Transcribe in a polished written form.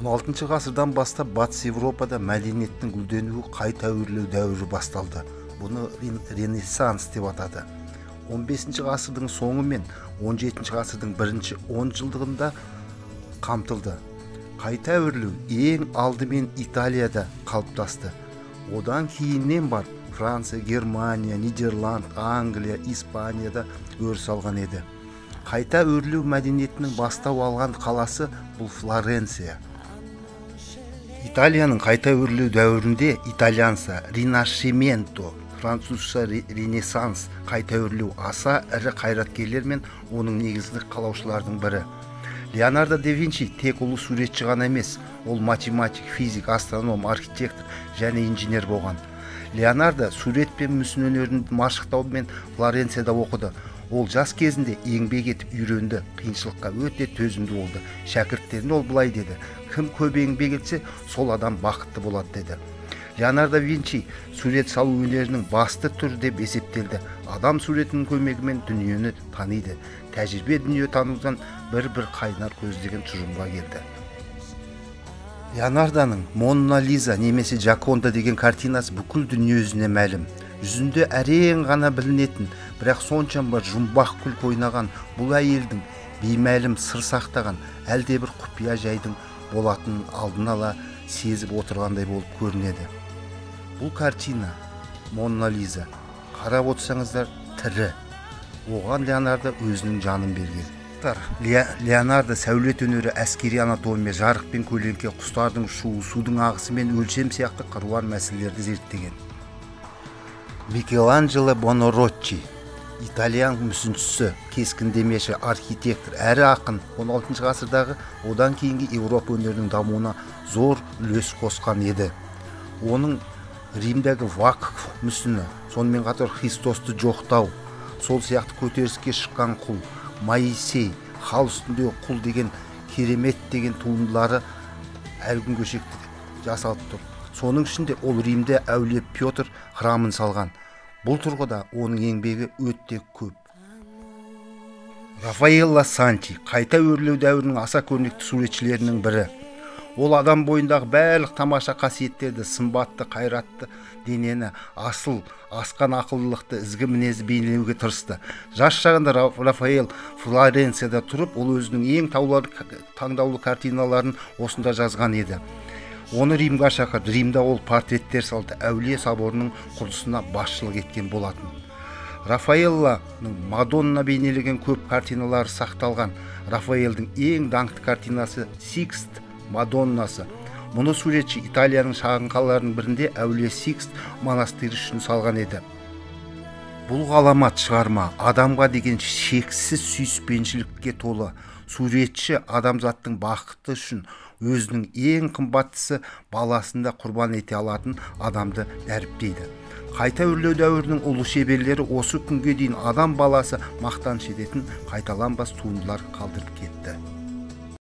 16 ғасырдан бастап Батыс Европада мәдениеттің гүлденуі, қайта өрлеу дәуірі басталды. Бұны Ренессанс деп атады. 15 ғасырдың соңы мен 17 ғасырдың бірінші 10 жылдығында қамтылды. Қайта өрлеу ең алдымен Италияда қалыптасты. Одан кейіннен бар Франция, Германия, Нидерланд, Англия, Испанияда өріс алған еді. Қайта өрлеу мәдениетінің бастау алған қаласы бұл Флоренция. Италияның қайта өрлеу дәуірінде итальянса Ринашименто, французша Ренессанс қайта өрлеу аса ірі қайраткерлер мен оның негізгі қалаушылардың бірі. Леонардо да Винчи тек ұлы суретші ғана емес, ол математик, физик, астроном, архитектор және инженер болған. Леонардо сурет пен мүсін өнерін машықтау мен Флоренцияда оқыды. Ол жас кезінде еңбек етіп үйренді, қиыншылыққа өте төзімді болды. Шәкірттеріне ол былай деді: кім көп еңбек етсе, сол адам бақытты болады деді. Леонардо да Винчи сурет салу өнерінің басты түрі деп есептелді. Адам суретінің көмегімен дүниені таниды. Тәжірибе дүние танудан бір қайнар көздеген тұжырымға келді. Леонардоның Монна Лиза немесе Джаконда деген картинасы бүкіл дүние жүзіне мәлім. Жүзінде әрең ғана білінетін, бірақ соншама жұмбақ күлкі ойнаған бұл әйелдің беймәлім сыр сақтаған әлде бір құпия жайдың болатынын алдын ала сезіп отырғандай болып көрінеді. Бұл картина Монна Лиза, қарап отырсаңыздар, тірі. Оған Леонардо өзінің жанын берген. Леонардо сәулет өнері, әскери анатомия, жарық пен көлеңке, құстардың ұшуы, судың ағысы мен өлшем сияқты қыруар мәселелерді зерттеген. Микеланджело Бонароччи, итальян мүсіншісі, кескіндемеші, архитектор, әрі ақын, 16 ғасырдағы одан кейінгі Еуропа өнерінің дамуына зор үлес қосқан еді. Оның Римдегі вакф мүсіні, сонымен қатар Христосты жоқтау, сол сияқты көтеріске шыққан құл, Моисей, хал үстіндегі құл деген керемет деген туындылары әлі күнге шейін жасалып тұр. Соның ішінде ол Римде әулие Петр храмын салған. Бұл тұрғыда оның еңбегі өте көп. Рафаэлло Санти қайта өрлеу дәуірінің аса көрнекті суретшілерінің бірі. Ол адам бойындағы барлық тамаша қасиеттерді, сымбатты, қайратты денені, асыл, асқан ақылдылықты, ізгі мінезді бейнелеуге тырысты. Жас шағында Рафаэл Флоренцияда тұрып, ол өзінің ең таңдаулы картиналарын осында жазған еді. Оны Римге шақырды. Римде ол портреттер салды, әулие соборының құрылысына басшылық еткен болатын. Рафаэллоның Мадонна бейнелеген көп картиналары сақталған. Рафаэлдің ең даңқты картинасы Сикст Мадоннасы. Мұны суретші Италияның шағын қалаларының бірінде әулие Сикст монастыры үшін салған еді. Бұл ғаламат шығарма адамға деген шексіз сүйіспеншілікке толы. Суретші адамзаттың бақыты үшін өзінің ең қымбаттысы баласында құрбан ете алатын адамды дәріптейді. Қайта өрлеу дәуірінің ұлы шеберлері осы күнге дейін адам баласы мақтаныш ететін қайталанбас туындылар қалдырып кетті.